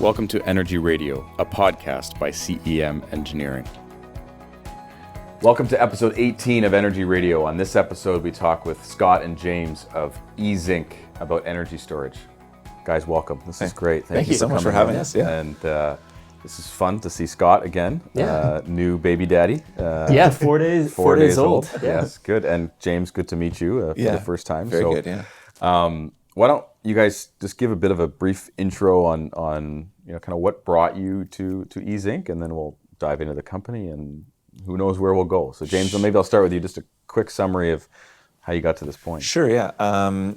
Welcome to Energy Radio, a podcast by CEM Engineering. Welcome to episode 18 of Energy Radio. On this episode, we talk with Scott and James of Tui Zinc about energy storage. Guys, welcome. This is great. Thank you so much for having us. Yeah. And this is fun to see Scott again. Yeah. New baby daddy. 4 days. 4 days old. Yeah. Yes, good. And James, good to meet you for the first time. Very good. Yeah. Why don't you guys just give a bit of a brief intro on kind of what brought you to Tui Zinc, and then we'll dive into the company and who knows where we'll go. So James, maybe I'll start with you. Just a quick summary of how you got to this point. Sure. Yeah.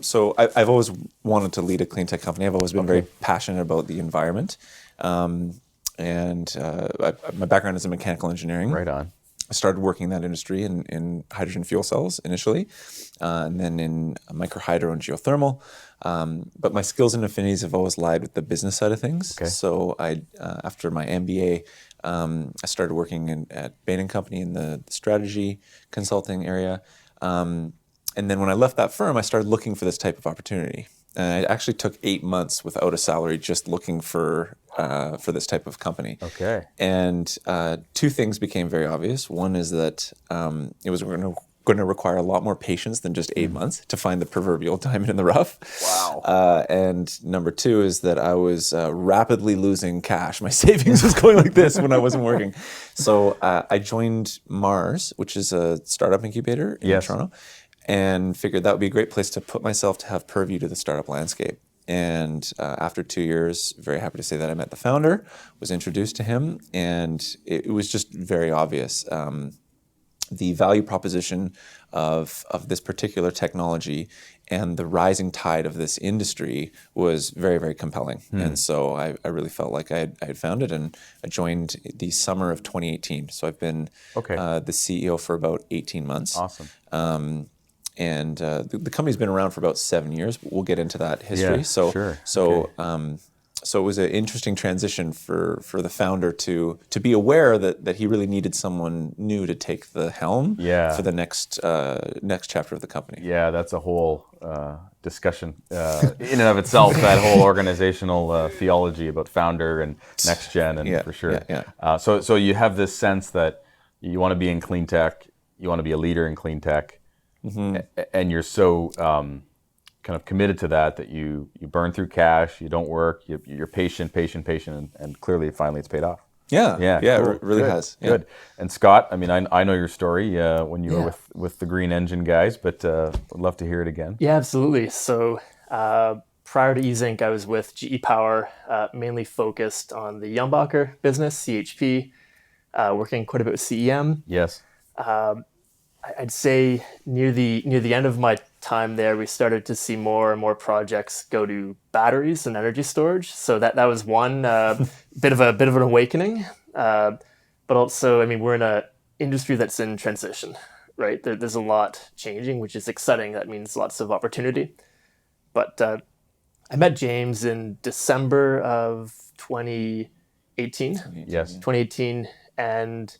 So I've always wanted to lead a clean tech company. I've always been very passionate about the environment, and my background is in mechanical engineering. Right on. I started working in that industry in hydrogen fuel cells initially, and then in microhydro and geothermal. But my skills and affinities have always lied with the business side of things. Okay. So after my MBA, I started working at Bain & Company in the strategy consulting area. And then when I left that firm, I started looking for this type of opportunity. And I actually took 8 months without a salary just looking for this type of company. Okay. And two things became very obvious. One is that it was going to require a lot more patience than just 8 months to find the proverbial diamond in the rough. Wow. And number two is that I was rapidly losing cash. My savings was going like this when I wasn't working. So I joined Mars, which is a startup incubator in Toronto, and figured that would be a great place to put myself to have purview to the startup landscape. And after 2 years, very happy to say that I met the founder, was introduced to him, and it was just very obvious. The value proposition of this particular technology and the rising tide of this industry was very, very compelling. And so I really felt like I had found it, and I joined the summer of 2018. So I've been the CEO for about 18 months. Awesome. And the company's been around for about 7 years. We'll get into that history. Yeah, sure. So it was an interesting transition for the founder to be aware that he really needed someone new to take the helm for the next chapter of the company. Yeah, that's a whole discussion in and of itself, that whole organizational theology about founder and next gen, and for sure. So you have this sense that you want to be in clean tech, you want to be a leader in clean tech, and you're so kind of committed to that you burn through cash, you don't work, you're patient, and clearly, finally, it's paid off. Yeah, cool. It really has. Yeah. Good. And Scott, I mean, I know your story when you were with the Green Engine guys, but would love to hear it again. Yeah, absolutely. So prior to Tui Zinc, I was with GE Power, mainly focused on the Yumbacher business, CHP, working quite a bit with CEM. Yes. I'd say near the end of my time there, we started to see more and more projects go to batteries and energy storage. So that was one bit of an awakening. But also, I mean, we're in an industry that's in transition, right? There's a lot changing, which is exciting. That means lots of opportunity. But I met James in December of 2018. Yes. 2018, and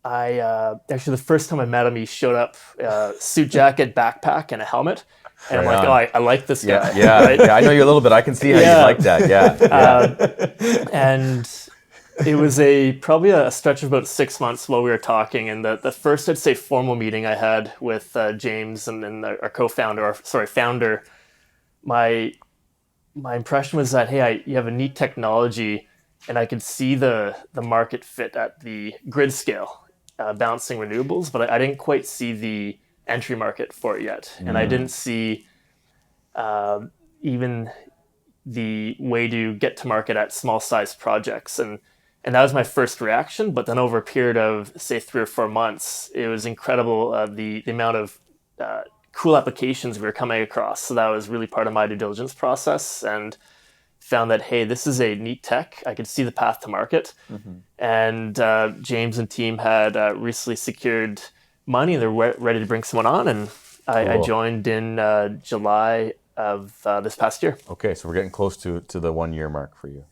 I actually, the first time I met him, he showed up, suit jacket, backpack, and a helmet. And I'm like, I like this guy. Yeah, right? Yeah, I know you a little bit. I can see how you like that. Yeah. And it was probably a stretch of about 6 months while we were talking. And the first, I'd say, formal meeting I had with James and then our founder, my impression was that, hey, you have a neat technology, and I could see the market fit at the grid scale. Balancing renewables, but I didn't quite see the entry market for it yet. And I didn't see even the way to get to market at small sized projects. And that was my first reaction. But then over a period of, say, 3 or 4 months, it was incredible the amount of cool applications we were coming across. So that was really part of my due diligence process, and found that, hey, this is a neat tech. I could see the path to market. And James and team had recently secured money, and they're ready to bring someone on. And I joined in July of this past year. Okay, so we're getting close to the 1 year mark for you.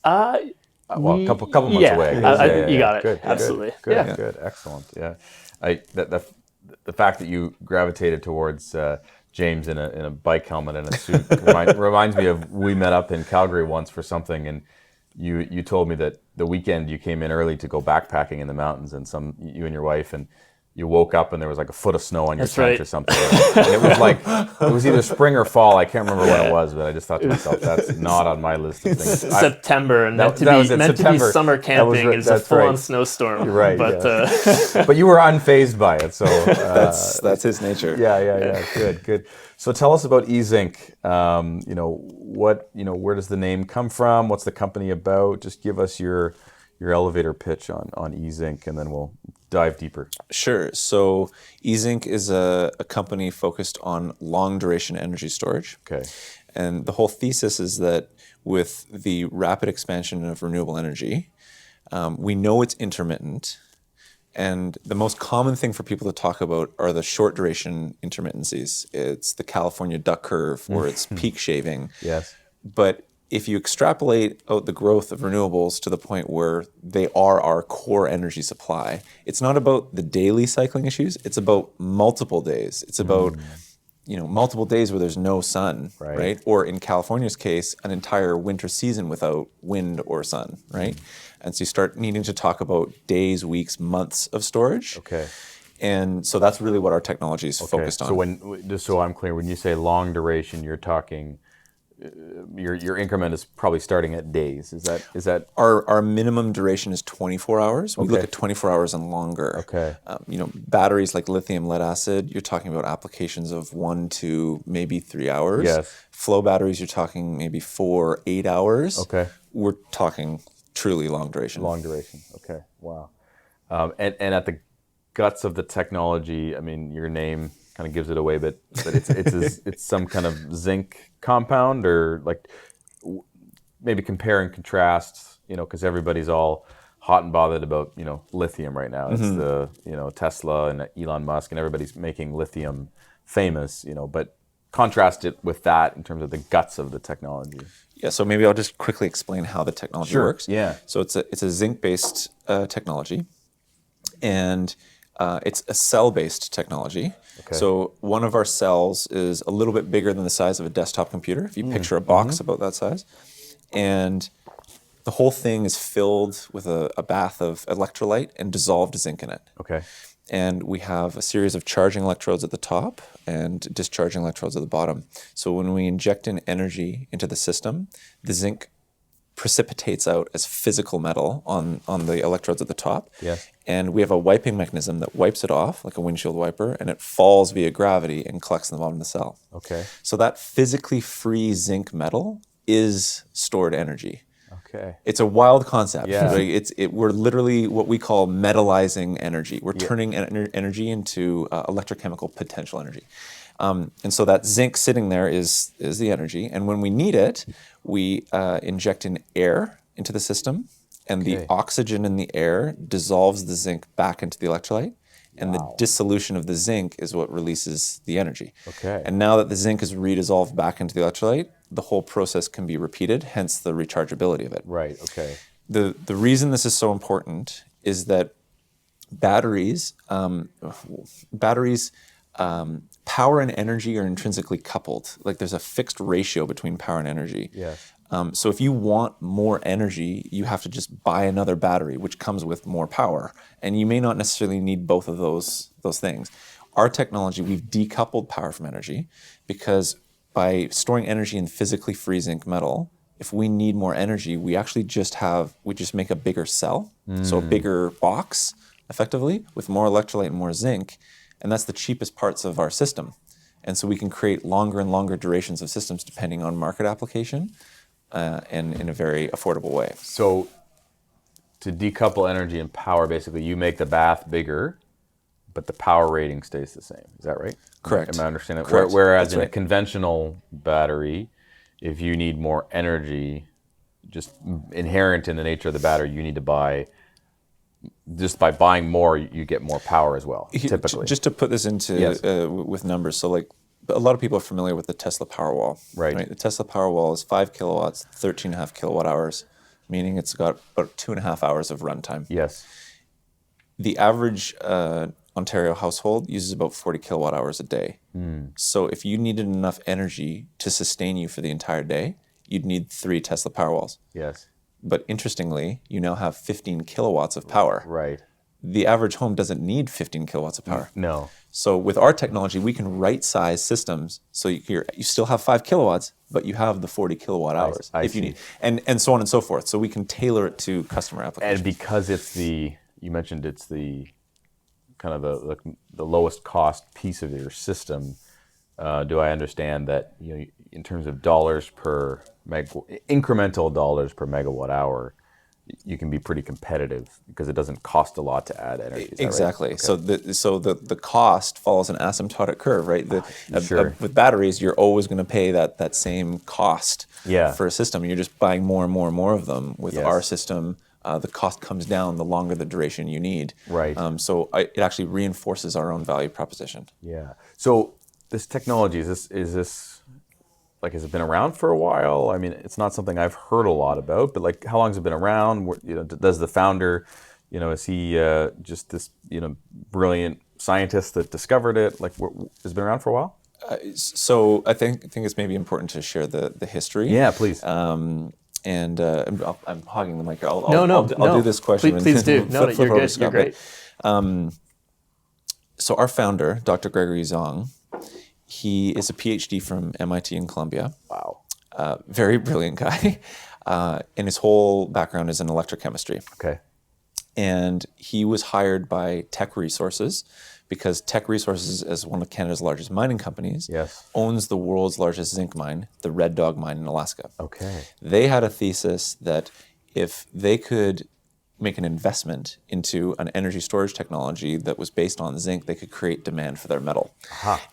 Well, a couple months away. You got it. Good, absolutely. Good. Excellent. Yeah. The fact that you gravitated towards James in a bike helmet and a suit reminds me of, we met up in Calgary once for something, and you told me that the weekend you came in early to go backpacking in the mountains, and you and your wife, and you woke up and there was like a foot of snow on your tent or something. And it was like, it was either spring or fall. I can't remember when it was, but I just thought to myself, that's not on my list of things. September, and meant to be summer camping. It's a full-on snowstorm. You're right. But but you were unfazed by it, so that's his nature. Yeah. Good. So tell us about Zinc. Where does the name come from? What's the company about? Just give us your elevator pitch on Zinc, and then we'll dive deeper. Sure. So Zinc is a company focused on long duration energy storage. Okay. And the whole thesis is that with the rapid expansion of renewable energy, we know it's intermittent. And the most common thing for people to talk about are the short duration intermittencies. It's the California duck curve, or it's peak shaving. Yes. But if you extrapolate out the growth of renewables to the point where they are our core energy supply, it's not about the daily cycling issues. It's about multiple days. It's about multiple days where there's no sun, right? Or in California's case, an entire winter season without wind or sun, right? And so you start needing to talk about days, weeks, months of storage. Okay. And so that's really what our technology is focused on. So just so I'm clear, when you say long duration, you're talking your increment is probably starting at days. Is that our minimum duration is 24 hours. We look at 24 hours and longer. Okay. Batteries like lithium lead acid, you're talking about applications of 1 to maybe 3 hours. Yes. Flow batteries, you're talking maybe 4-8 hours. Okay. We're talking truly long duration. Long duration. Okay. Wow. And at the guts of the technology, I mean, your name kind of gives it away, but it's some kind of zinc compound, or like maybe compare and contrast, because everybody's all hot and bothered about, lithium right now. It's the, Tesla and Elon Musk and everybody's making lithium famous, but contrast it with that in terms of the guts of the technology. Yeah, so maybe I'll just quickly explain how the technology works. Yeah. So it's a zinc-based technology, and it's a cell-based technology. Okay. So one of our cells is a little bit bigger than the size of a desktop computer, if you picture a box about that size. And the whole thing is filled with a bath of electrolyte and dissolved zinc in it. Okay. And we have a series of charging electrodes at the top and discharging electrodes at the bottom. So when we inject in energy into the system, the zinc precipitates out as physical metal on the electrodes at the top. Yes. And we have a wiping mechanism that wipes it off like a windshield wiper, and it falls via gravity and collects in the bottom of the cell. Okay. So that physically free zinc metal is stored energy. Okay. It's a wild concept. Yeah. Right? We're literally what we call metallizing energy. We're turning energy into electrochemical potential energy. And so that zinc sitting there is the energy. And when we need it, we inject in air into the system, and the oxygen in the air dissolves the zinc back into the electrolyte. And the dissolution of the zinc is what releases the energy. Okay. And now that the zinc is redissolved back into the electrolyte, the whole process can be repeated, hence the rechargeability of it. Right, okay. The reason this is so important is that batteries, power and energy are intrinsically coupled. Like there's a fixed ratio between power and energy. Yes. So if you want more energy, you have to just buy another battery, which comes with more power. And you may not necessarily need both of those things. Our technology, we've decoupled power from energy, because by storing energy in physically free zinc metal, if we need more energy, we just make a bigger cell, so a bigger box, effectively, with more electrolyte and more zinc, and that's the cheapest parts of our system. And so we can create longer and longer durations of systems depending on market application, and in a very affordable way. So to decouple energy and power, basically you make the bath bigger, but the power rating stays the same. Is that right? Correct. Am I understanding that? Correct. Whereas That's in right. a conventional battery, if you need more energy, just inherent in the nature of the battery, you need to buy, just by buying more, you get more power as well, typically. Just to put this into with numbers, so like a lot of people are familiar with the Tesla Powerwall. Right. The Tesla Powerwall is 5 kilowatts, 13.5 kilowatt hours, meaning it's got about 2.5 hours of runtime. Yes. The average Ontario household uses about 40 kilowatt hours a day. So if you needed enough energy to sustain you for the entire day, you'd need 3 Tesla Powerwalls. Yes. But interestingly, you now have 15 kilowatts of power. Right. The average home doesn't need 15 kilowatts of power. No. So with our technology, we can right-size systems so you still have 5 kilowatts, but you have the 40 kilowatt hours if you need, and so on and so forth. So we can tailor it to customer applications. And because you mentioned it's the kind of the lowest cost piece of your system. Do I understand that in terms of dollars per incremental dollars per megawatt hour, you can be pretty competitive because it doesn't cost a lot to add energy? Exactly. Right? Okay. So the cost follows an asymptotic curve, right? Sure. With batteries, you're always going to pay that same cost Yeah. for a system. You're just buying more and more and more of them. With our system, the cost comes down the longer the duration you need. Right. So it actually reinforces our own value proposition. Yeah. So this technology, is this like, has it been around for a while? I mean, it's not something I've heard a lot about, but like, how long has it been around? Does the founder, is he just this, brilliant scientist that discovered it? Like, has it been around for a while? So I think it's maybe important to share the history. Yeah, please. And I'm hogging the mic here. I'll do this question. Please do. No, you're good. You're great. So our founder, Dr. Gregory Zong, he is a PhD from MIT in Columbia. Wow. Very brilliant guy. And his whole background is in electrochemistry. Okay. And he was hired by Teck Resources because Teck Resources, as one of Canada's largest mining companies, owns the world's largest zinc mine, the Red Dog mine in Alaska. Okay. They had a thesis that if they could make an investment into an energy storage technology that was based on zinc, they could create demand for their metal.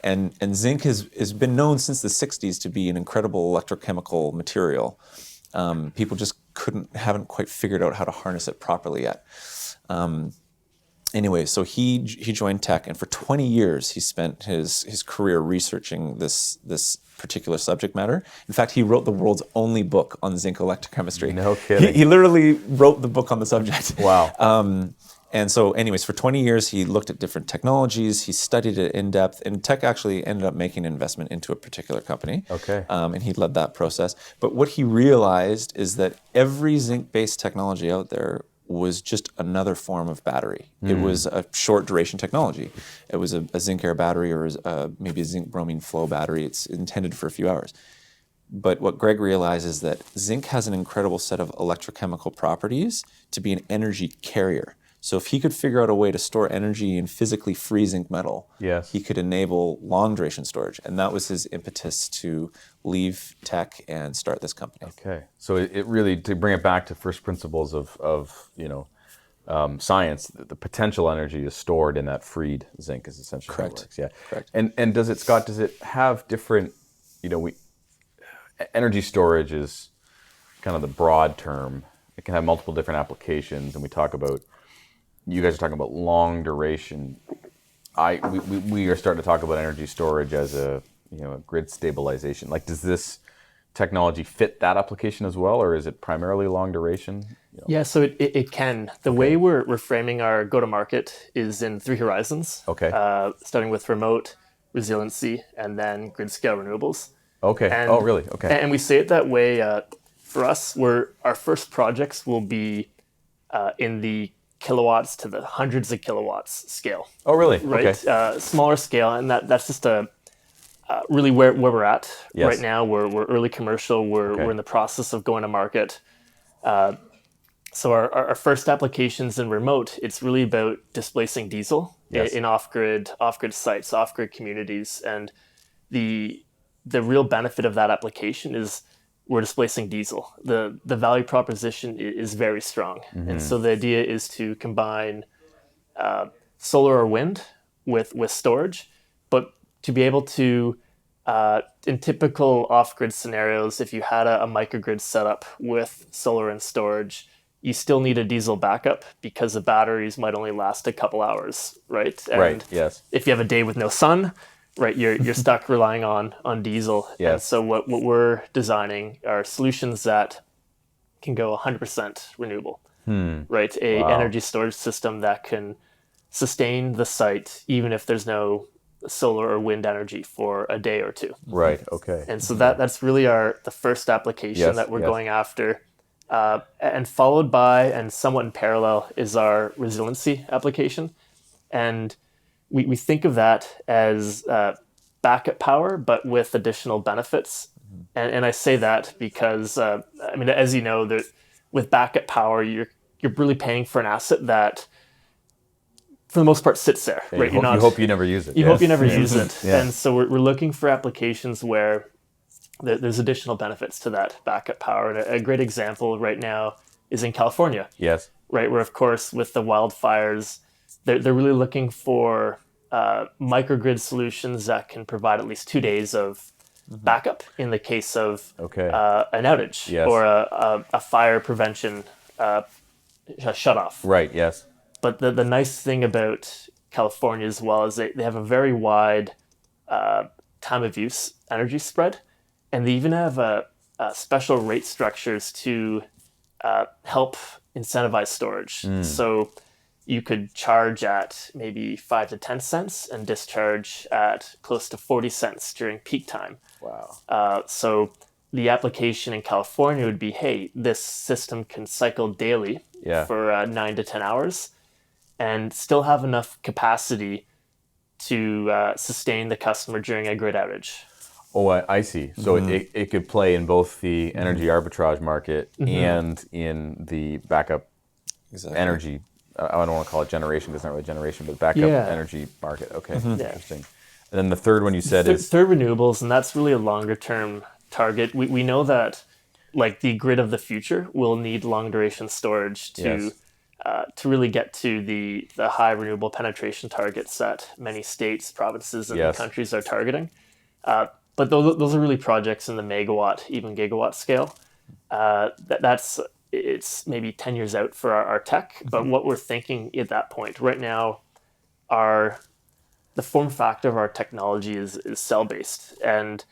And zinc has been known since the 60s to be an incredible electrochemical material. People just haven't quite figured out how to harness it properly yet. Anyway, so he joined Teck, and for 20 years he spent his career researching this particular subject matter. In fact, he wrote the world's only book on zinc electrochemistry. No kidding. He literally wrote the book on the subject. Wow. And so anyways, for 20 years, he looked at different technologies. He studied it in depth. And Teck actually ended up making an investment into a particular company. Okay. And he led that process. But what he realized is that every zinc-based technology out there was just another form of battery. It was a short duration technology. It was a zinc air battery or maybe a zinc bromine flow battery. It's intended for a few hours. But what Greg realized is that zinc has an incredible set of electrochemical properties to be an energy carrier. So if he could figure out a way to store energy in physically free zinc metal, he could enable long duration storage. And that was his impetus to leave Teck and start this company. Okay. So it really, to bring it back to first principles of science, the potential energy is stored in that freed zinc is essentially how it works. Yeah. Correct. And does it have different, energy storage is kind of the broad term. It can have multiple different applications, and you guys are talking about long duration. We are starting to talk about energy storage as a grid stabilization. Like, does this technology fit that application as well, or is it primarily long duration? Yeah, so it can. The way we're framing our go-to-market is in 3 horizons. Okay. Starting with remote, resiliency, and then grid-scale renewables. Okay. Really? Okay. And we say it that way. For us, our first projects will be in the kilowatts to the hundreds of kilowatts scale. Oh, really? Right. Okay. Smaller scale, and that's just really where we're at right now. We're early commercial. We're in the process of going to market. So our first applications in remote, it's really about displacing diesel in off-grid sites, off-grid communities, and the real benefit of that application is we're displacing diesel. The value proposition is very strong. And so the idea is to combine solar or wind with storage, but to be able to, in typical off-grid scenarios, if you had a microgrid setup with solar and storage, you still need a diesel backup because the batteries might only last a couple hours, right? And if you have a day with no sun, right, you're stuck relying on diesel. Yes. And so what we're designing are solutions that can go 100% renewable, right? Energy storage system that can sustain the site even if there's no solar or wind energy for a day or two. Right. Okay. And so that's really the first application that we're going after. and followed by, and somewhat in parallel, is our resiliency application. And we think of that as backup power, but with additional benefits. And I say that because, as you know, with backup power, you're really paying for an asset that, for the most part, sits there. Yeah, right? You hope you never use it. You hope you never use it. Yeah. And so we're looking for applications where there's additional benefits to that backup power. And a great example right now is in California. Yes. Right, where, of course, with the wildfires, they're really looking for microgrid solutions that can provide at least 2 days of backup in the case of an outage or a fire prevention shutoff. Right, yes. But the nice thing about California as well is they have a very wide time of use energy spread, and they even have special rate structures to help incentivize storage. So you could charge at maybe 5 to 10 cents and discharge at close to 40 cents during peak time. Wow. So the application in California would be, hey, this system can cycle daily for 9 to 10 hours and still have enough capacity to sustain the customer during a grid outage. Oh, I see. So it could play in both the energy arbitrage market and in the backup energy. I don't want to call it generation because it's not really generation, but backup energy market. Okay, interesting. And then the third one you said is... Third, renewables, and that's really a longer term target. We know that like the grid of the future will need long duration storage to really get to the high renewable penetration targets that many states, provinces, and countries are targeting. But those are really projects in the megawatt, even gigawatt scale. It's maybe 10 years out for our tech, but what we're thinking at that point right now the form factor of our technology is cell-based, and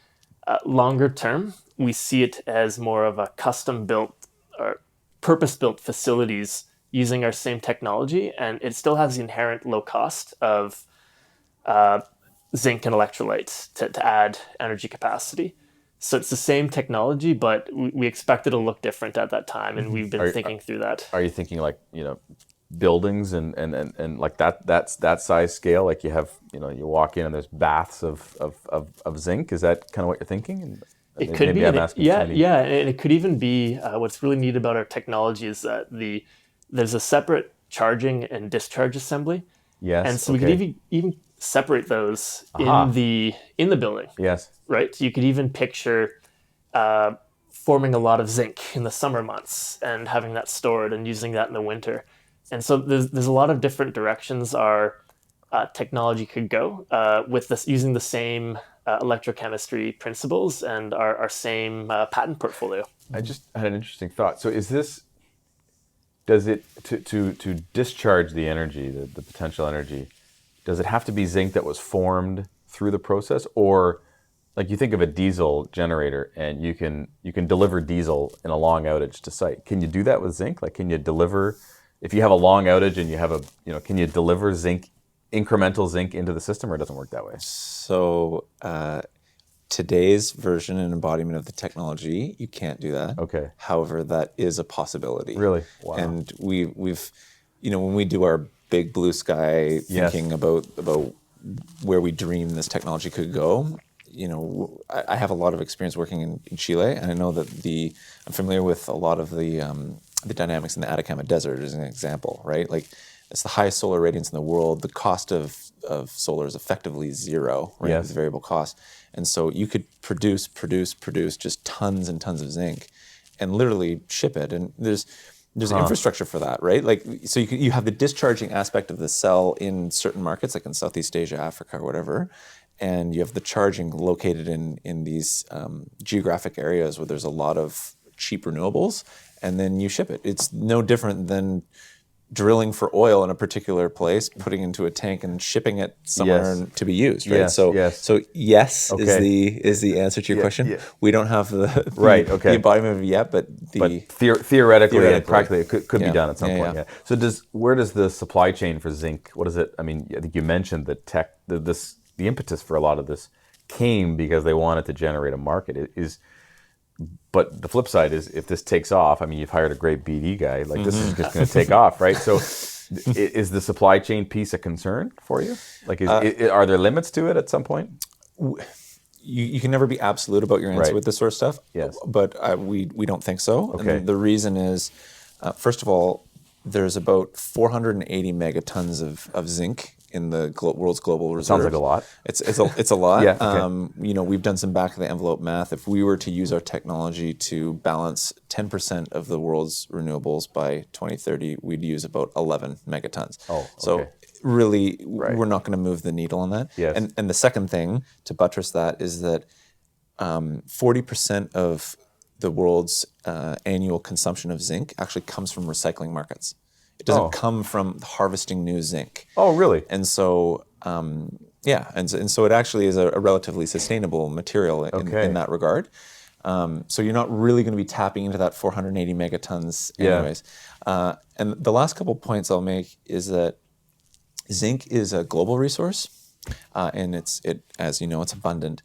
longer term, we see it as more of a custom-built or purpose-built facilities using our same technology, and it still has the inherent low cost of zinc and electrolytes to add energy capacity. So it's the same technology, but we expect it to look different at that time, and we've been thinking through that. Are you thinking like, buildings and like that's that size scale? Like you have, you walk in and there's baths of zinc. Is that kind of what you're thinking? It could be. And it could even be what's really neat about our technology is that there's a separate charging and discharge assembly. Yes. And so we could even separate those in the building. Yes. Right. So you could even picture forming a lot of zinc in the summer months and having that stored and using that in the winter. And so there's a lot of different directions our technology could go with this, using the same electrochemistry principles and our same patent portfolio. I just had an interesting thought. So does it to discharge the energy, the potential energy, does it have to be zinc that was formed through the process, or like you think of a diesel generator and you can deliver diesel in a long outage to site? Can you do that with zinc? Like, can you deliver, if you have a long outage and you have can you deliver zinc, incremental zinc into the system, or it doesn't work that way? So today's version and embodiment of the technology, you can't do that. Okay. However, that is a possibility. Really? Wow. And we've when we do our big blue sky thinking about where we dream this technology could go, I have a lot of experience working in Chile, and I know that I'm familiar with a lot of the dynamics in the Atacama Desert as an example, right? Like, it's the highest solar radiance in the world. The cost of solar is effectively zero, right? It's variable cost. And so you could produce just tons and tons of zinc and literally ship it. And there's infrastructure for that, right? Like, so you have the discharging aspect of the cell in certain markets, like in Southeast Asia, Africa, or whatever. And you have the charging located in these geographic areas where there's a lot of cheap renewables, and then you ship it. It's no different than drilling for oil in a particular place, putting into a tank and shipping it somewhere to be used, right? So yes is the answer to your question. Yeah. We don't have the embodiment of it yet, but theoretically and practically it could be done at some point. Yeah. So where does the supply chain for zinc, what is it? I mean, I think you mentioned the tech, the impetus for a lot of this came because they wanted to generate a market. But the flip side is, if this takes off, I mean, you've hired a great BD guy, like this is just going to take off, right? So is the supply chain piece a concern for you? Like, are there limits to it at some point? You can never be absolute about your answer with this sort of stuff. Yes. But we don't think so. Okay. And the reason is, first of all, there's about 480 megatons of zinc in the world's global reserve. Sounds like a lot. It's a lot. Yeah, okay. We've done some back of the envelope math. If we were to use our technology to balance 10% of the world's renewables by 2030, we'd use about 11 megatons. Oh, okay. So really, we're not going to move the needle on that. Yes. And the second thing to buttress that is that 40% of the world's annual consumption of zinc actually comes from recycling markets. It doesn't come from harvesting new zinc. Oh, really? And so, and so it actually is a relatively sustainable material in that regard. So you're not really going to be tapping into that 480 megatons anyways. And the last couple points I'll make is that zinc is a global resource, and it as you know, it's abundant.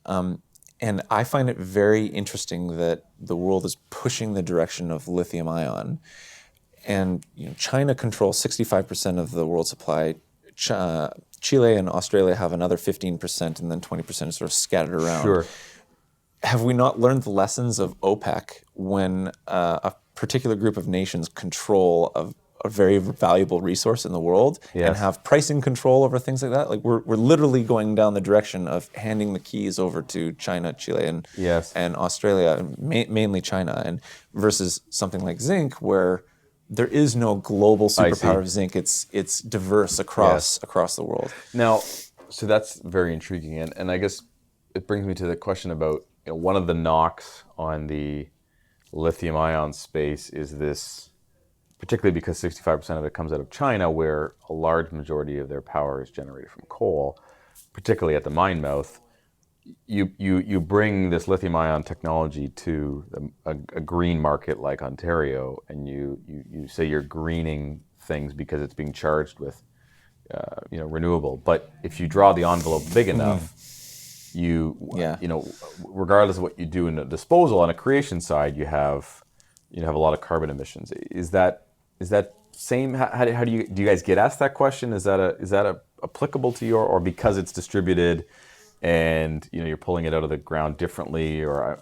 And I find it very interesting that the world is pushing the direction of lithium ion. And China controls 65% of the world supply. Chile and Australia have another 15%, and then 20% is sort of scattered around. Sure. Have we not learned the lessons of OPEC when a particular group of nations control a very valuable resource in the world and have pricing control over things like that? Like we're literally going down the direction of handing the keys over to China, Chile, and Australia, mainly China, and versus something like zinc where there is no global superpower of zinc. It's diverse across the world. Now, so that's very intriguing, and I guess it brings me to the question about one of the knocks on the lithium-ion space is this, particularly because 65% of it comes out of China, where a large majority of their power is generated from coal, particularly at the mine mouth. You bring this lithium-ion technology to a green market like Ontario, and you say you're greening things because it's being charged with renewable. But if you draw the envelope big enough, regardless of what you do in the disposal, on a creation side, you have a lot of carbon emissions. Is that same? How do you guys get asked that question? Is that applicable to you, or because it's distributed and you're pulling it out of the ground differently, or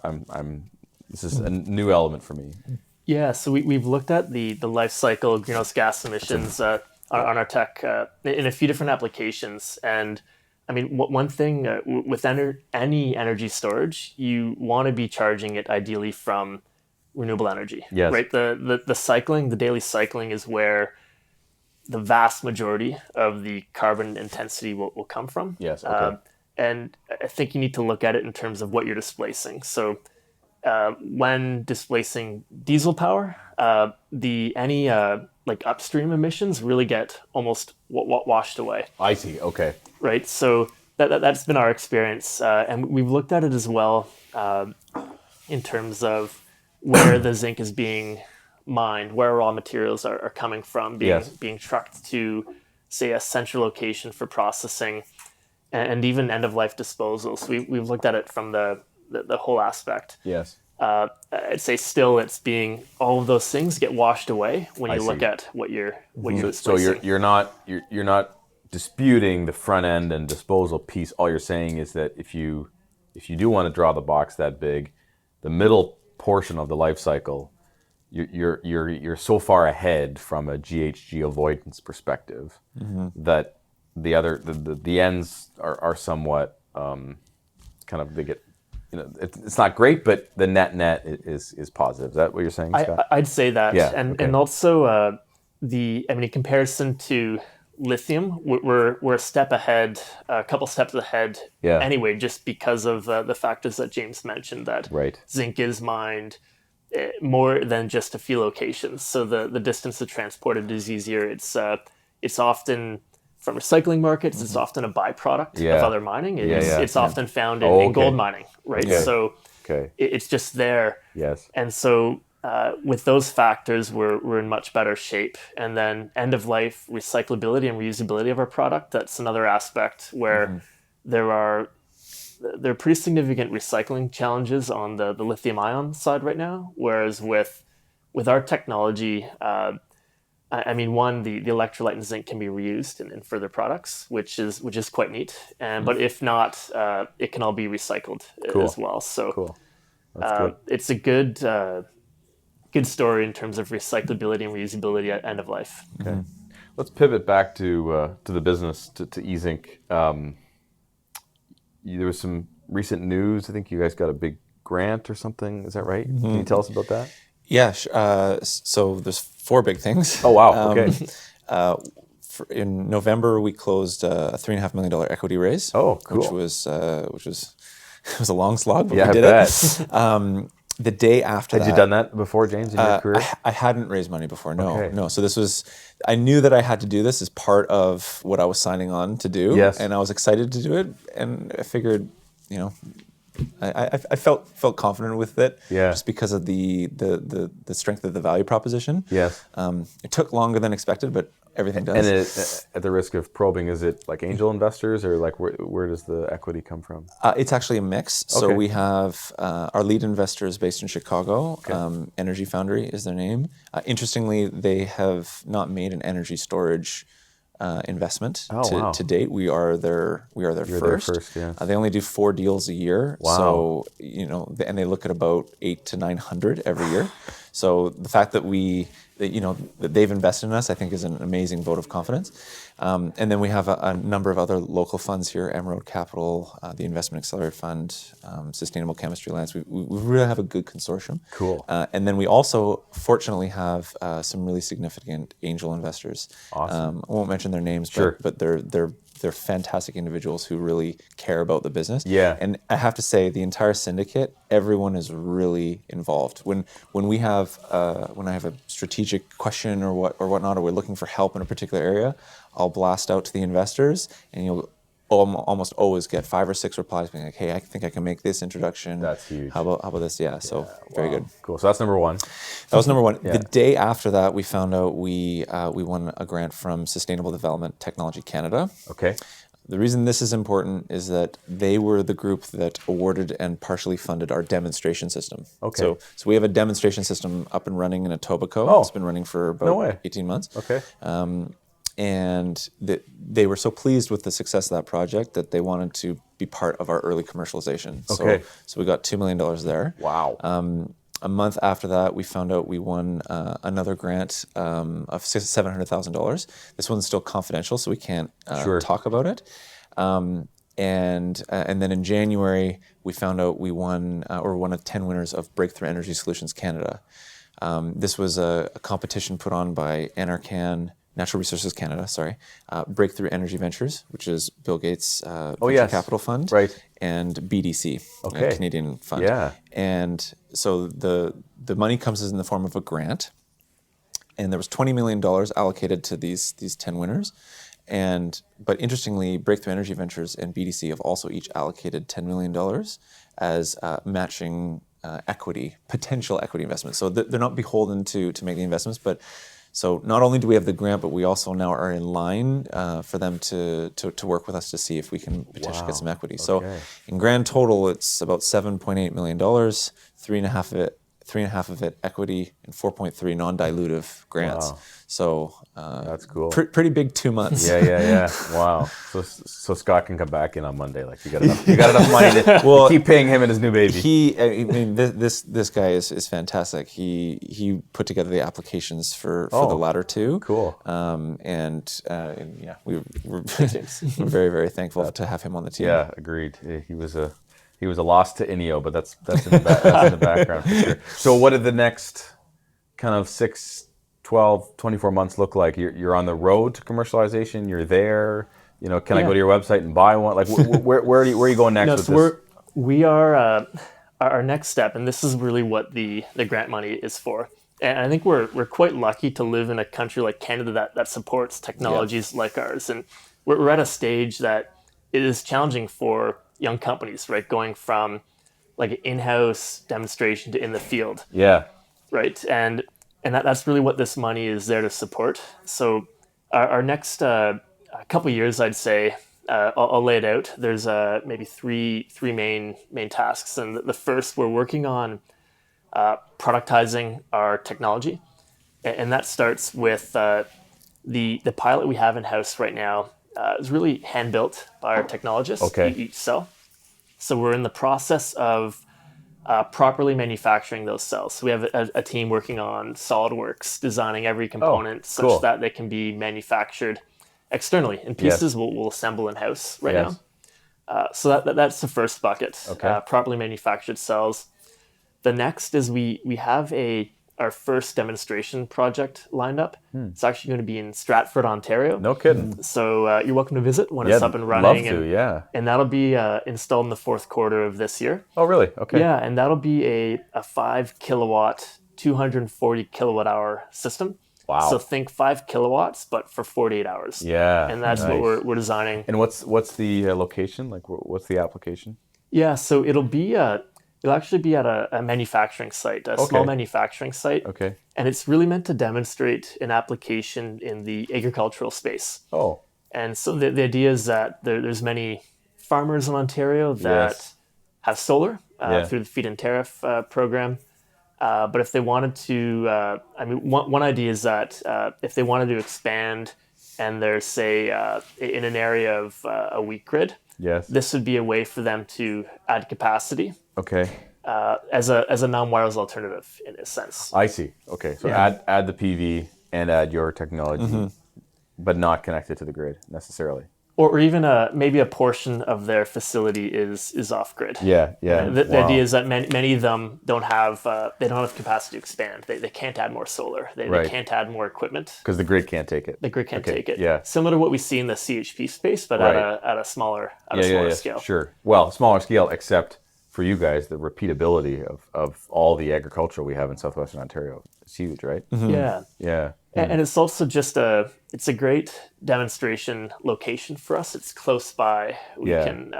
this is a new element for me? Yeah, so we've looked at the life cycle of greenhouse gas emissions on our tech in a few different applications. And I mean, one thing with any energy storage, you want to be charging it ideally from renewable energy. Yes. Right? The cycling, the daily cycling is where the vast majority of the carbon intensity will come from. Yes, okay. And I think you need to look at it in terms of what you're displacing. So when displacing diesel power, any upstream emissions really get almost washed away. I see. Okay. Right. So that's been our experience, and we've looked at it as well in terms of where the zinc is being mined, where raw materials are coming from, being trucked to, say, a central location for processing, and even end-of-life disposal. So we've looked at it from the whole aspect. Yes. I'd say still all of those things get washed away when you look at what you're displacing. So you're not disputing the front end and disposal piece. All you're saying is that if you do want to draw the box that big, the middle portion of the life cycle, you're so far ahead from a GHG avoidance perspective that the ends are somewhat kind of, they get, it's not great, but the net is positive. Is that what you're saying, Scott? I'd say that. Yeah, and also in comparison to lithium, we're a step ahead, a couple steps ahead anyway, just because of the factors that James mentioned, that zinc is mined more than just a few locations. So the distance to transport it is easier. It's often from recycling markets, it's often a byproduct of other mining. It's often found in gold mining, right? Okay. So it's just there. Yes. And so with those factors, we're in much better shape. And then end-of-life recyclability and reusability of our product, that's another aspect where there are there are pretty significant recycling challenges on the lithium ion side right now. Whereas with our technology, I mean, one, the electrolyte and zinc can be reused in further products, which is quite neat. And but if not, it can all be recycled as well. So That's good. it's a good story in terms of recyclability and reusability at end of life. Okay, let's pivot back to the business to Zinc. There was some recent news. I think you guys got a big grant or something. Is that right? Can you tell us about that? Yeah. So there's 4 big things. Oh wow. Okay. In November, we closed a $3.5 million equity raise. Oh, cool. Which was it was a long slog, but Yeah, we did I bet. it. The day after Had you done that before, James, in your career? I hadn't raised money before. No, Okay. no. So I knew that I had to do this as part of what I was signing on to do. Yes. And I was excited to do it. And I figured, I felt confident with it. Yeah. Just because of the strength of the value proposition. Yes. It took longer than expected, but everything does. And at the risk of probing, is it like angel investors or like where does the equity come from? It's actually a mix. So we have our lead investor is based in Chicago. Okay. Energy Foundry is their name. Interestingly, they have not made an energy storage investment to date. We are their You're first. their first, yeah. They only do 4 deals a year. Wow. So and they look at about 800 to 900 every year. So the fact that that they've invested in us, I think, is an amazing vote of confidence. And then we have a number of other local funds here: Emerald Capital, the Investment Accelerator Fund, Sustainable Chemistry Alliance. We really have a good consortium. Cool. And then we also, fortunately, have some really significant angel investors. Awesome. I won't mention their names, Sure. but they're fantastic individuals who really care about the business. Yeah. And I have to say, the entire syndicate, everyone is really involved. When I have a strategic question or whatnot, or we're looking for help in a particular area, I'll blast out to the investors, and you'll almost always get 5 or 6 replies being like, "Hey, I think I can make this introduction." That's huge. How about this? Yeah. So very good. Cool. So that's number one. That was number one. Yeah. The day after that, we found out we won a grant from Sustainable Development Technology Canada. Okay. The reason this is important is that they were the group that awarded and partially funded our demonstration system. Okay. So we have a demonstration system up and running in Etobicoke. Oh. It's been running for about 18 months. Okay. And they were so pleased with the success of that project that they wanted to be part of our early commercialization. Okay. So we got $2 million there. Wow. A month after that, we found out we won another grant of $700,000. This one's still confidential, so we can't talk about it. And then in January, we found out we won, or one of 10 winners of Breakthrough Energy Solutions Canada. This was a competition put on by NRCan, Natural Resources Canada, Breakthrough Energy Ventures, which is Bill Gates' venture capital fund, right, and BDC, a Canadian fund. Yeah. And so the money comes in the form of a grant, and there was $20 million allocated to these 10 winners. But interestingly, Breakthrough Energy Ventures and BDC have also each allocated $10 million as matching potential equity investments. So they're not beholden to make the investments, but so not only do we have the grant, but we also now are in line for them to work with us to see if we can potentially get some equity. Okay. So in grand total, it's about $7.8 million, 3.5 of it equity, and 4.3 non-dilutive grants. Wow. So that's cool. Pretty big 2 months. Yeah. Wow. So Scott can come back in on Monday. Like you got enough money to keep paying him and his new baby. This guy is fantastic. He put together the applications for the latter two. Cool. We're very, very thankful to have him on the team. Yeah, agreed. He was a loss to INEO, but that's in the background for sure. So what did the next kind of 6, 12, 24 months look like? You're on the road to commercialization. You're there. Can I go to your website and buy one? Like, where are you going next with this? We are our next step, and this is really what the grant money is for. And I think we're quite lucky to live in a country like Canada that supports technologies like ours. And we're at a stage that it is challenging for young companies, right? Going from like an in-house demonstration to in the field. Yeah. Right. And that's really what this money is there to support. So our next couple of years, I'd say, I'll lay it out. There's maybe three main tasks, and the first, we're working on productizing our technology, and that starts with the pilot we have in house right now. Is really hand built by our technologists. Okay. Each cell. So we're in the process of properly manufacturing those cells. So we have a team working on SolidWorks, designing every component such that they can be manufactured externally in pieces. We'll assemble in house right now. So that's the first bucket. Properly manufactured cells. The next is we have our first demonstration project lined up. It's actually going to be in Stratford, Ontario. No kidding. So you're welcome to visit when it's up and running. Love to, and that'll be installed in the fourth quarter of this year. Oh, really? Okay. Yeah, and that'll be a 5 kilowatt, 240 kilowatt hour system. Wow. So think 5 kilowatts, but for 48 hours. Yeah. And that's what we're designing. And what's the location? Like, what's the application? Yeah, so it'll actually be at a manufacturing site, a small manufacturing site. Okay. And it's really meant to demonstrate an application in the agricultural space. Oh. And so the idea is that there's many farmers in Ontario that have solar through the feed-in tariff program. But if they wanted to, one idea is that if they wanted to expand and there's, say, in an area of a wheat grid, this would be a way for them to add capacity. Okay. As a non-wireless alternative in a sense. I see. Okay. So add the PV and add your technology, but not connect it to the grid necessarily. Or even maybe a portion of their facility is off grid. Yeah. The idea is that many of them don't have capacity to expand. They can't add more solar. They can't add more equipment because the grid can't take it. The grid can't take it. Yeah. Similar to what we see in the CHP space, but at a smaller scale. Sure. Well, smaller scale, except for you guys, the repeatability of all the agriculture we have in southwestern Ontario is huge, right? Mm-hmm. Yeah. And it's also just a great demonstration location for us. It's close by. We can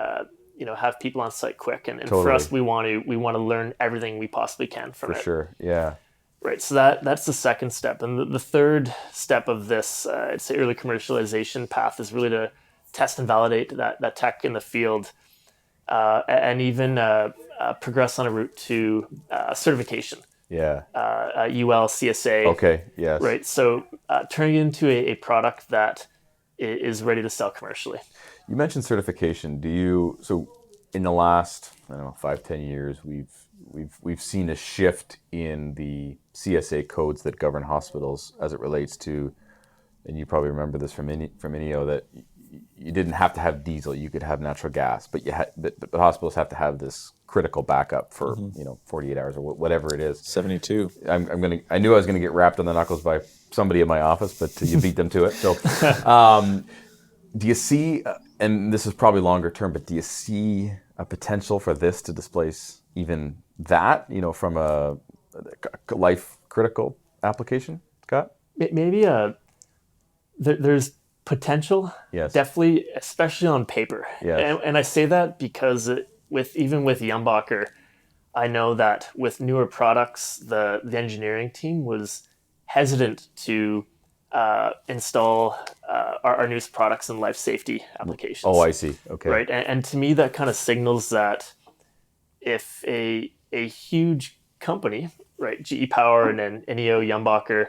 have people on site quick, and for us, we want to learn everything we possibly can from it. For sure. Yeah. Right. So that's the second step, and the third step of this, it's the early commercialization path, is really to test and validate that tech in the field, and even progress on a route to certification. Yeah. UL, CSA. Okay. Yes. Right. So turning it into a product that is ready to sell commercially. You mentioned certification. So in the last, 5-10 years, we've seen a shift in the CSA codes that govern hospitals as it relates to, and you probably remember this from INEO, that you didn't have to have diesel, you could have natural gas, but the hospitals have to have this critical backup for 48 hours or whatever it is. 72. I knew I was gonna get wrapped on the knuckles by somebody in my office, but you beat them to it. So, do you see? And this is probably longer term, but do you see a potential for this to displace even that? From a life critical application, Scott? Maybe there's potential, definitely, especially on paper. And I say that because with Yumbacher, I know that with newer products, the engineering team was hesitant to install our newest products in life safety applications. Oh, I see. Okay. Right, and to me, that kind of signals that if a huge company, right, GE Power and INEO, Yumbacher,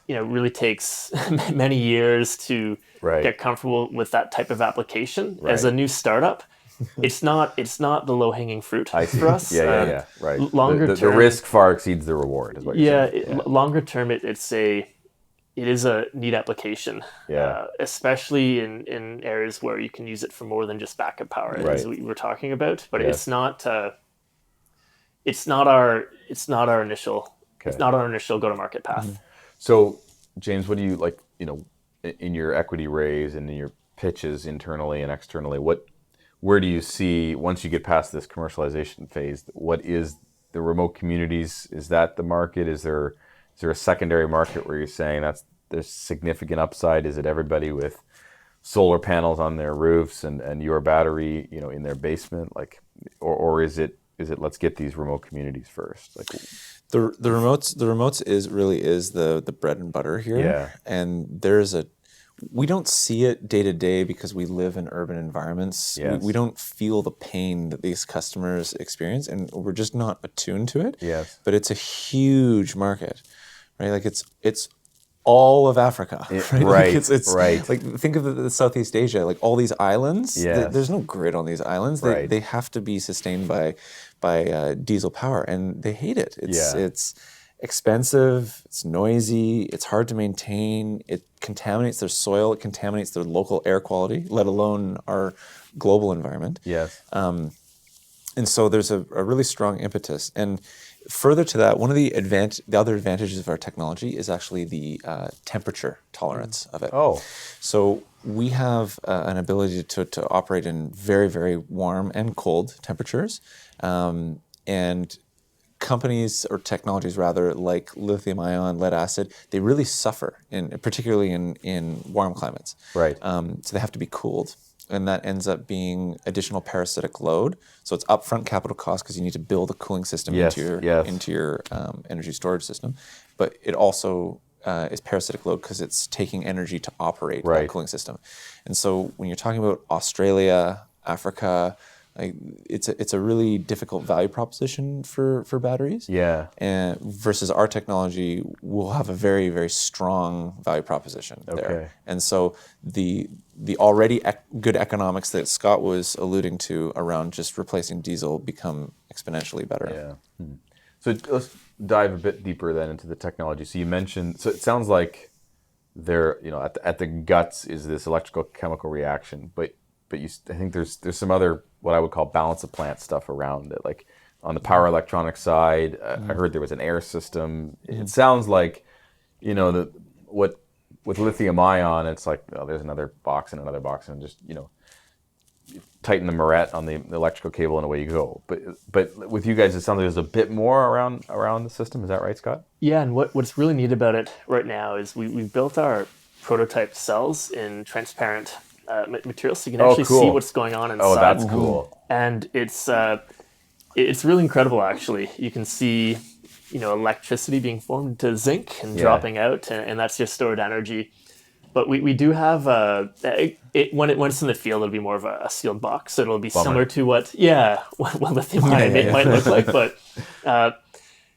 really takes many years to get comfortable with that type of application. As a new startup, it's not the low-hanging fruit for us. Yeah. Right. Longer term, the risk far exceeds the reward, is what you're saying. Longer term, it is a neat application. Especially in areas where you can use it for more than just backup power, as we were talking about. But it's not our initial go-to-market path. So, James, what do you like? In your equity raise and in your pitches internally and externally, where do you see, once you get past this commercialization phase, what is the remote communities? Is that the market? Is there a secondary market where you're saying there's significant upside? Is it everybody with solar panels on their roofs and your battery, in their basement? Or is it let's get these remote communities first? The remotes is the bread and butter here. And we don't see it day to day because we live in urban environments. Yes. We don't feel the pain that these customers experience, and we're just not attuned to it. Yes. But it's a huge market, right? Like it's all of Africa, right? Right. Like it's right. Like think of the Southeast Asia, like all these islands. Yes. There's no grid on these islands. Right. They have to be sustained by diesel power, and they hate it. It's expensive, it's noisy, it's hard to maintain, it contaminates their soil, it contaminates their local air quality, let alone our global environment. Yes. And so there's a really strong impetus. And further to that, one of the other advantages of our technology is actually the temperature tolerance of it. Oh. So we have an ability to operate in very, very warm and cold temperatures. And companies or technologies rather like lithium ion, lead acid, they really suffer particularly in warm climates. Right. So they have to be cooled, and that ends up being additional parasitic load. So it's upfront capital cost because you need to build a cooling system into your energy storage system, but it also is parasitic load because it's taking energy to operate that cooling system. And so when you're talking about Australia, Africa, like it's a really difficult value proposition for batteries. Yeah. And versus our technology will have a very, very strong value proposition there. And so the already good economics that Scott was alluding to around just replacing diesel become exponentially better. Yeah. So let's dive a bit deeper then into the technology. So you mentioned, so it sounds like there, at the guts is this electrical chemical reaction, but I think there's some other what I would call balance of plant stuff around it. Like on the power electronic side, I heard there was an air system. It sounds like, with lithium ion, it's like, oh, there's another box and another box, and just tighten the moret on the electrical cable and away you go. But with you guys, it sounds like there's a bit more around the system. Is that right, Scott? Yeah, and what's really neat about it right now is we've built our prototype cells in transparent materials, so you can actually see what's going on inside. Oh, that's cool. And it's really incredible, actually. You can see, electricity being formed into zinc and dropping out, and that's just stored energy. But we do have when it's in the field, it'll be more of a sealed box, so it'll be similar to what lithium ion might look like. But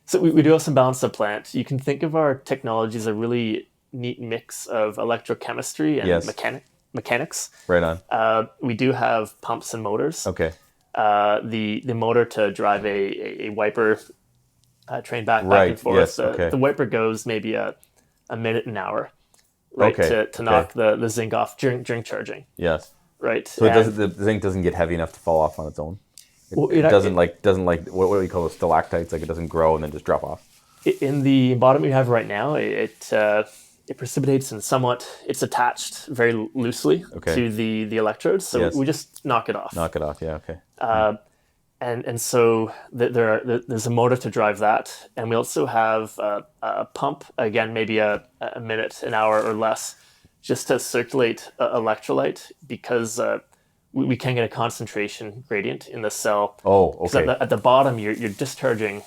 so we do have some balance of plant. You can think of our technology as a really neat mix of electrochemistry and mechanics. Right on. We do have pumps and motors. Okay. The motor to drive a wiper train back and forth. Yes. The wiper goes maybe a minute an hour, right? To knock the zinc off during charging. Yes. Right. So the zinc doesn't get heavy enough to fall off on its own. It doesn't like what do you call those stalactites? Like it doesn't grow and then just drop off. In the bottom we have right now, it precipitates and it's attached very loosely to the electrodes. So we just knock it off. Yeah. Okay. And so there's a motor to drive that, and we also have a pump, again maybe a minute, an hour or less, just to circulate electrolyte because we can get a concentration gradient in the cell. Oh, okay. At the bottom you're discharging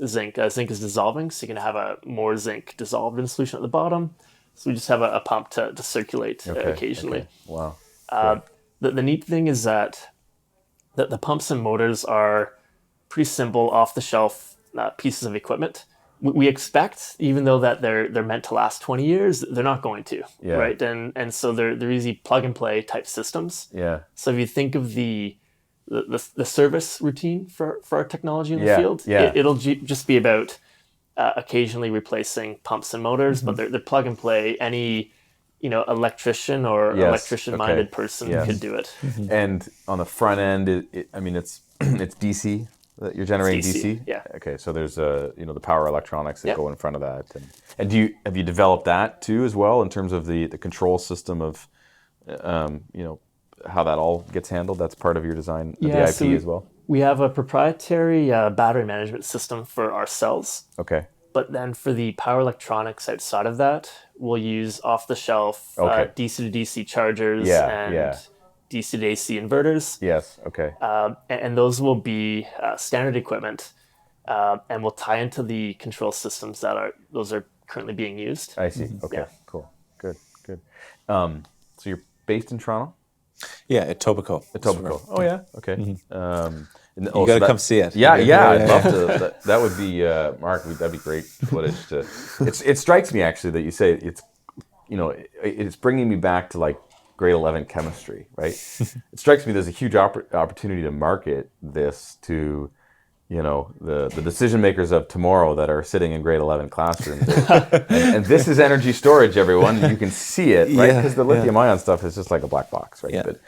zinc. Zinc is dissolving, so you can have more zinc dissolved in solution at the bottom. So we just have a pump to circulate occasionally. Okay. Wow. The neat thing is that the pumps and motors are pretty simple, off-the-shelf pieces of equipment. We expect, even though that they're meant to last 20 years, they're not going to, right? And so they're easy plug-and-play type systems. Yeah. So if you think of the service routine for our technology in the field, it'll just be about occasionally replacing pumps and motors, but they're plug and play. Any electrician or electrician-minded person could do it. And on the front end, it's DC that you're generating DC. Yeah. Okay, so there's the power electronics that go in front of that, and have you developed that too as well in terms of the control system of how that all gets handled? That's part of your design, the IP as well? We have a proprietary battery management system for our cells. Okay. But then for the power electronics outside of that, we'll use off-the-shelf DC to DC chargers and DC to AC inverters. Yes, okay. And those will be standard equipment, and will tie into the control systems those are currently being used. I see. Okay, cool. Good. So you're based in Toronto? Yeah, at Etobicoke. Etobicoke. Oh yeah. Okay. You got to come see it. Yeah, I'd love to. That would be Mark. That'd be great footage to. It strikes me actually that you say it's, it's bringing me back to like grade 11 chemistry, right? It strikes me there's a huge opportunity to market this to, the decision makers of tomorrow that are sitting in grade 11 classrooms. And this is energy storage, everyone. You can see it, right? Because the lithium ion stuff is just like a black box, right? Yeah. But,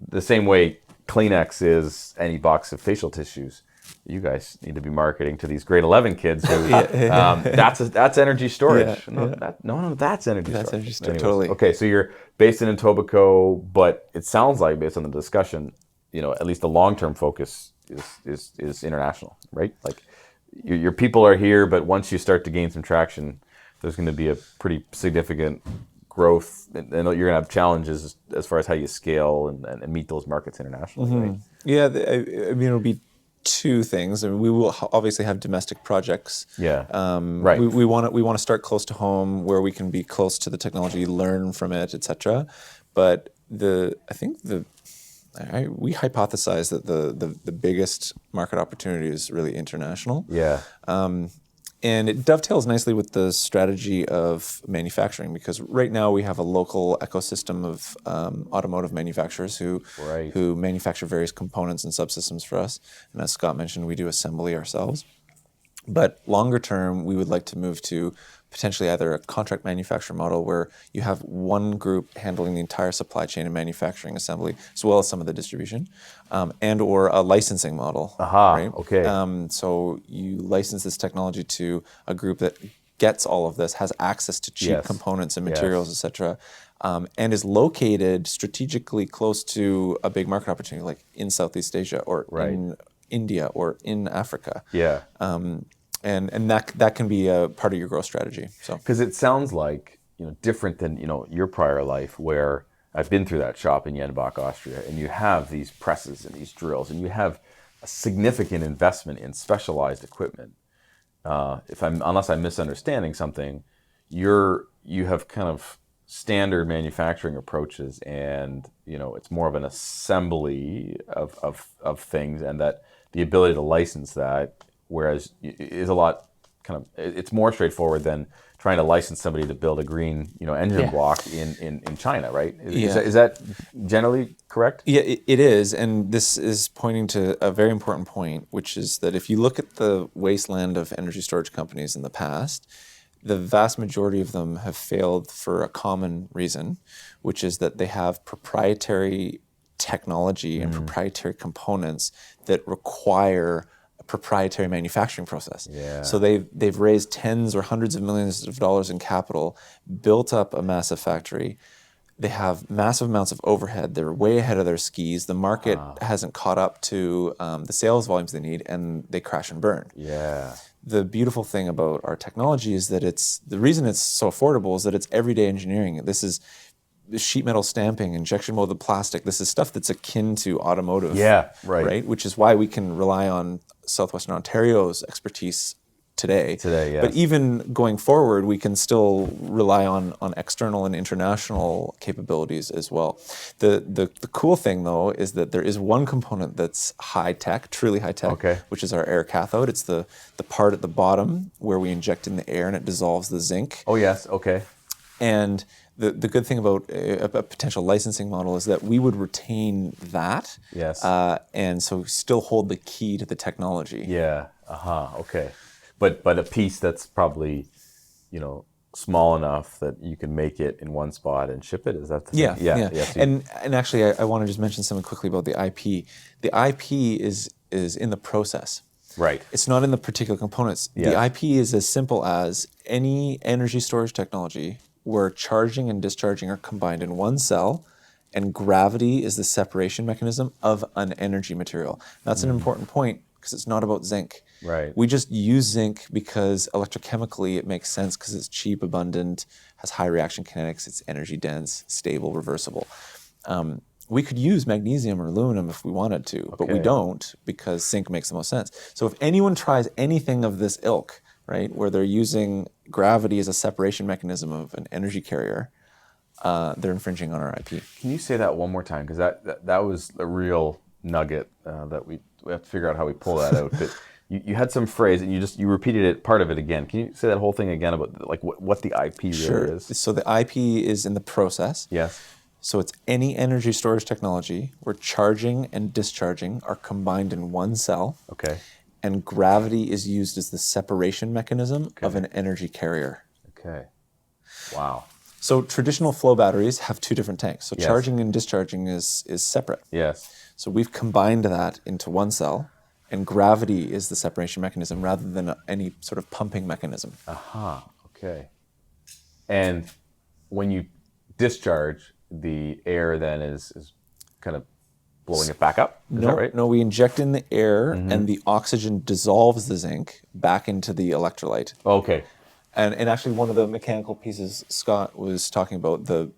the same way Kleenex is any box of facial tissues, you guys need to be marketing to these grade 11 kids who that's energy storage. That's energy storage. That's energy storage. Anyways, Totally. Okay, so you're based in Etobicoke, but it sounds like based on the discussion, at least the long-term focus is international, right? Like your people are here, but once you start to gain some traction, there's going to be a pretty significant growth, and you're going to have challenges as far as how you scale and meet those markets internationally, right? Yeah, it'll be two things. I mean, we will obviously have domestic projects. Yeah, right. We want to start close to home, where we can be close to the technology, learn from it, etc. But we hypothesize that the biggest market opportunity is really international. Yeah. And it dovetails nicely with the strategy of manufacturing, because right now we have a local ecosystem of automotive manufacturers who manufacture various components and subsystems for us. And as Scott mentioned, we do assembly ourselves. But longer term, we would like to move to potentially either a contract manufacturer model where you have one group handling the entire supply chain and manufacturing assembly, as well as some of the distribution, and or a licensing model. Right? Okay. So you license this technology to a group that gets all of this, has access to cheap components and materials, etc., and is located strategically close to a big market opportunity, like in Southeast Asia or in India or in Africa. Yeah. And that can be a part of your growth strategy. So, because it sounds like different than your prior life, where I've been through that shop in Jenbach, Austria, and you have these presses and these drills, and you have a significant investment in specialized equipment. Unless I'm misunderstanding something, you have kind of standard manufacturing approaches, and it's more of an assembly of things, and that the ability to license that. Whereas is a lot it's more straightforward than trying to license somebody to build a green engine block in China, right? Is that generally correct? Yeah, it is, and this is pointing to a very important point, which is that if you look at the wasteland of energy storage companies in the past, the vast majority of them have failed for a common reason, which is that they have proprietary technology and proprietary components that require proprietary manufacturing process. Yeah. So they've raised tens or hundreds of millions of dollars in capital, built up a massive factory. They have massive amounts of overhead. They're way ahead of their skis. The market hasn't caught up to the sales volumes they need, and they crash and burn. Yeah. The beautiful thing about our technology is that the reason it's so affordable is that it's everyday engineering. This is sheet metal stamping, injection molded plastic. This is stuff that's akin to automotive. Yeah, right. Which is why we can rely on Southwestern Ontario's expertise today. Yeah. But even going forward, we can still rely on external and international capabilities as well. The cool thing, though, is that there is one component that's high tech, truly high tech, which is our air cathode. It's the part at the bottom where we inject in the air and it dissolves the zinc. Oh, yes. Okay. And the good thing about a potential licensing model is that we would retain that. Yes. And so still hold the key to the technology. Yeah. Okay. But a piece that's probably, small enough that you can make it in one spot and ship it. Is that the thing? Yeah. And actually, I want to just mention something quickly about the IP. The IP is in the process. Right. It's not in the particular components. Yes. The IP is as simple as any energy storage technology where charging and discharging are combined in one cell, and gravity is the separation mechanism of an energy material. That's an important point because it's not about zinc. Right. We just use zinc because electrochemically it makes sense because it's cheap, abundant, has high reaction kinetics, it's energy dense, stable, reversible. We could use magnesium or aluminum if we wanted to, but we don't because zinc makes the most sense. So if anyone tries anything of this ilk, right, where they're using gravity as a separation mechanism of an energy carrier, they're infringing on our IP. Can you say that one more time? Because that was a real nugget that we have to figure out how we pull that out. But you had some phrase and you repeated it, part of it again. Can you say that whole thing again about like what the IP really is? So the IP is in the process. Yes. So it's any energy storage technology where charging and discharging are combined in one cell. Okay. And gravity is used as the separation mechanism of an energy carrier. Okay. Wow. So traditional flow batteries have two different tanks. So charging and discharging is separate. Yes. So we've combined that into one cell, and gravity is the separation mechanism rather than any sort of pumping mechanism. Aha. Okay. And when you discharge, the air then is kind of blowing it back up? Is that right? No, we inject in the air, and the oxygen dissolves the zinc back into the electrolyte. Okay. And actually, one of the mechanical pieces Scott was talking about, the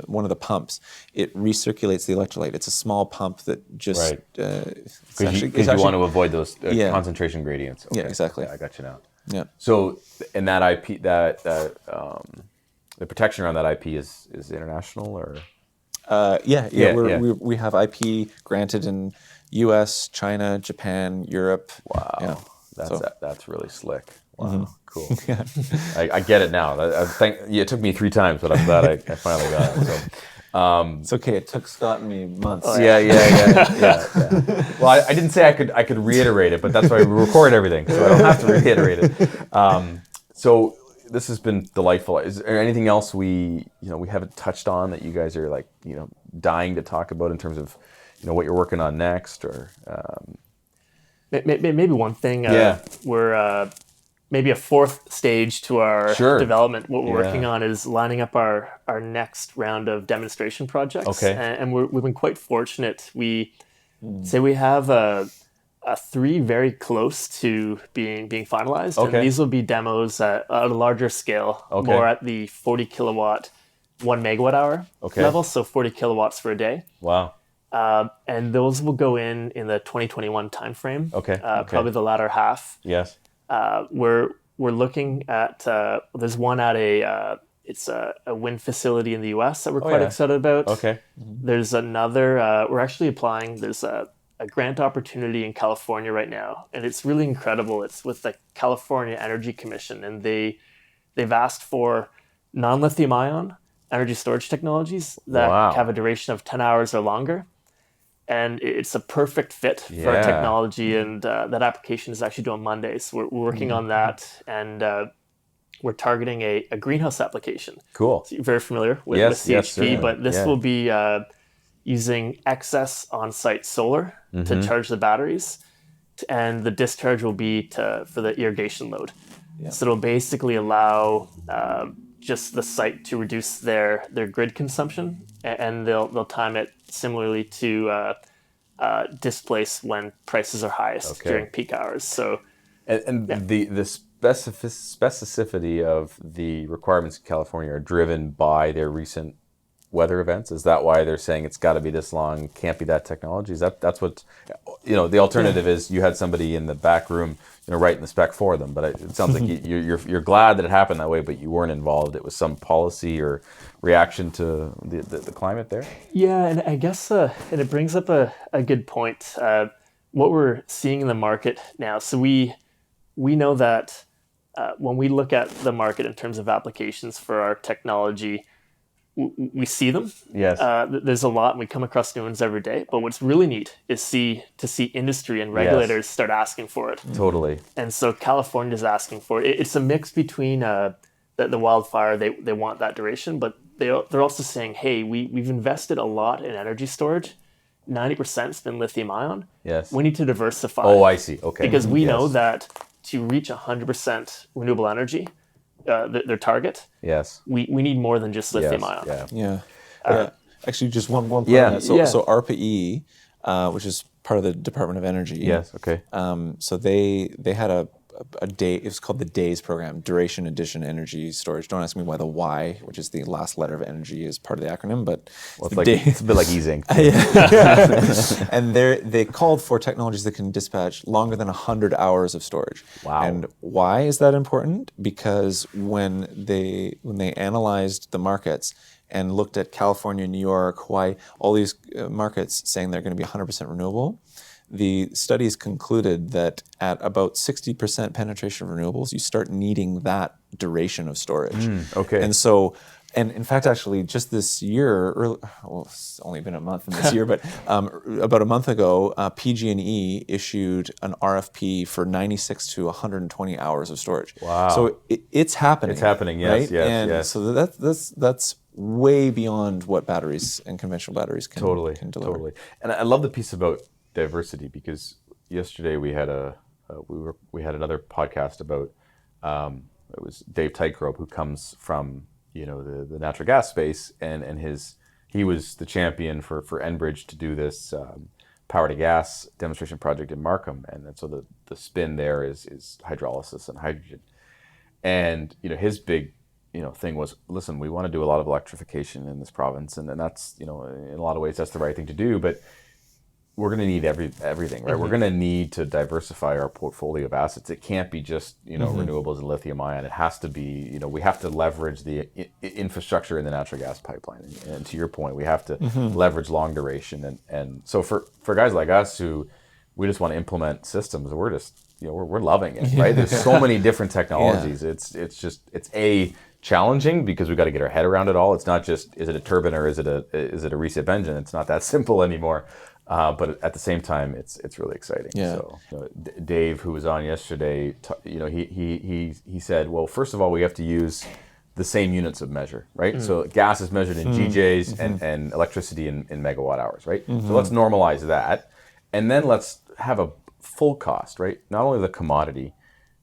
one of the pumps, it recirculates the electrolyte. It's a small pump that just because you want to avoid those concentration gradients. Okay. Yeah, exactly. Yeah, I got you now. Yeah. So, and that IP, the protection around that IP is international, or? We have IP granted in U.S., China, Japan, Europe. Wow. Yeah. That's really slick. Wow, cool. Yeah. I get it now. It took me 3 times, but I'm glad I finally got it. So, it's okay. It took Scott and me months. Yeah. Well, I didn't say I could reiterate it, but that's why we record everything, so I don't have to reiterate it. So this has been delightful. Is there anything else we haven't touched on that you guys are like dying to talk about in terms of what you're working on next, or maybe one thing? We're maybe a 4th stage to our development. What we're working on is lining up our next round of demonstration projects. Okay. And we've been quite fortunate. We say we have 3 very close to being finalized. Okay. And these will be demos at a larger scale, more at the 40 kilowatt, 1 megawatt hour level, so 40 kilowatts for a day. Wow. And those will go in the 2021 timeframe. Okay. Probably the latter half. Yes. We're looking at there's one at it's a wind facility in the U.S. that we're quite excited about. Okay. There's another we're actually applying. There's a grant opportunity in California right now, and it's really incredible. It's with the California Energy Commission, and they've asked for non-lithium ion energy storage technologies that have a duration of 10 hours or longer. And it's a perfect fit for our technology, and that application is actually due on Monday. So we're working on that, and we're targeting a greenhouse application. Cool. So you're very familiar with CHP, but this will be using excess on-site solar to charge the batteries, and the discharge will be for the irrigation load. Yeah. So it'll basically allow just the site to reduce their grid consumption, and they'll time it similarly to displace when prices are highest during peak hours. So, the specificity of the requirements in California are driven by their recent weather events. Is that why they're saying it's got to be this long, can't be that technology? That's what the alternative is. You had somebody in the back room writing the spec for them, but it sounds like you're glad that it happened that way, but you weren't involved. It was some policy or reaction to the climate there. Yeah, and I guess and it brings up a good point. What we're seeing in the market now. So we know that when we look at the market in terms of applications for our technology, we see them. Yes. There's a lot, and we come across new ones every day. But what's really neat is to see industry and regulators start asking for it. Totally. And so California's asking for it. It's a mix between the wildfire. They want that duration, but they're also saying, hey, we've invested a lot in energy storage. 90% has been lithium ion. Yes. We need to diversify. Oh, I see. Okay. Because we know that to reach 100% renewable energy, their target. Yes. We need more than just lithium ion. Yeah. Actually, just one point on that. So ARPA-E, which is part of the Department of Energy. Yes. Okay. So they had a day. It was called the DAYS program, Duration Addition Energy Storage. Don't ask me why the Y, which is the last letter of energy, is part of the acronym, but it's a bit like Zinc. And they called for technologies that can dispatch longer than 100 hours of storage. Wow. And why is that important? Because when they analyzed the markets, and looked at California, New York, Hawaii, all these markets saying they're going to be 100% renewable, the studies concluded that at about 60% penetration of renewables, you start needing that duration of storage. Okay. And so, and in fact, actually, just this year, it's only been a month in this year, but about a month ago, PG&E issued an RFP for 96 to 120 hours of storage. Wow. So it's happening. It's happening, yes, right? yes, and yes. so that's way beyond what batteries and conventional batteries can deliver. Totally. And I love the piece about diversity, because yesterday we had we had another podcast about it was Dave Tygrove, who comes from the natural gas space, and he was the champion for Enbridge to do this power to gas demonstration project in Markham, and so the spin there is hydrolysis and hydrogen, and his big thing was, listen, we want to do a lot of electrification in this province, and that's in a lot of ways that's the right thing to do, but we're going to need everything, right? We're going to need to diversify our portfolio of assets. It can't be just renewables and lithium ion. It has to be we have to leverage the infrastructure in the natural gas pipeline. And to your point, we have to leverage long duration. And so for guys like us who we just want to implement systems, we're just we're loving it, right? There's so many different technologies. It's challenging because we've got to get our head around it all. It's not just, is it a turbine or is it a recip engine? It's not that simple anymore. But at the same time, it's really exciting. Yeah. So Dave, who was on yesterday, he said, well, first of all, we have to use the same units of measure, right? So gas is measured in GJs and electricity in megawatt hours, right? So let's normalize that, and then let's have a full cost, right? Not only the commodity,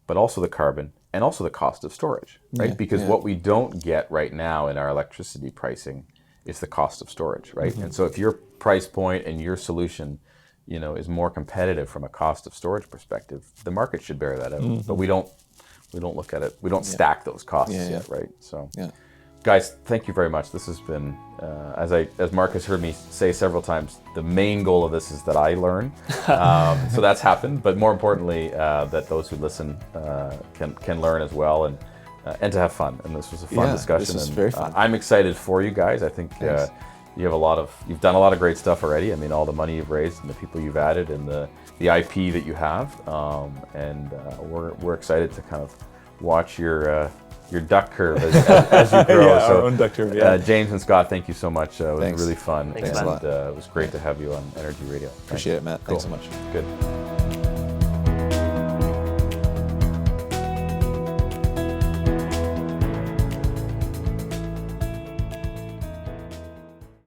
but also the carbon and also the cost of storage, right? Because what we don't get right now in our electricity pricing is the cost of storage, right? And so if your price point and your solution, is more competitive from a cost of storage perspective, the market should bear that out. But we don't look at it. We don't stack those costs yet, right? So, guys, thank you very much. This has been, as Mark has heard me say several times, the main goal of this is that I learn. So that's happened. But more importantly, that those who listen can learn as well, and to have fun. And this was a fun discussion. This was very fun. I'm excited for you guys. I think you've done a lot of great stuff already. I mean, all the money you've raised and the people you've added and the IP that you have. And we're excited to kind of watch your duck curve as you grow. Our own duck curve, James and Scott, thank you so much. It was Thanks. really fun. Thanks and a lot. It was great to have you on Energy Radio. Appreciate it, Matt. Thanks so much. Good.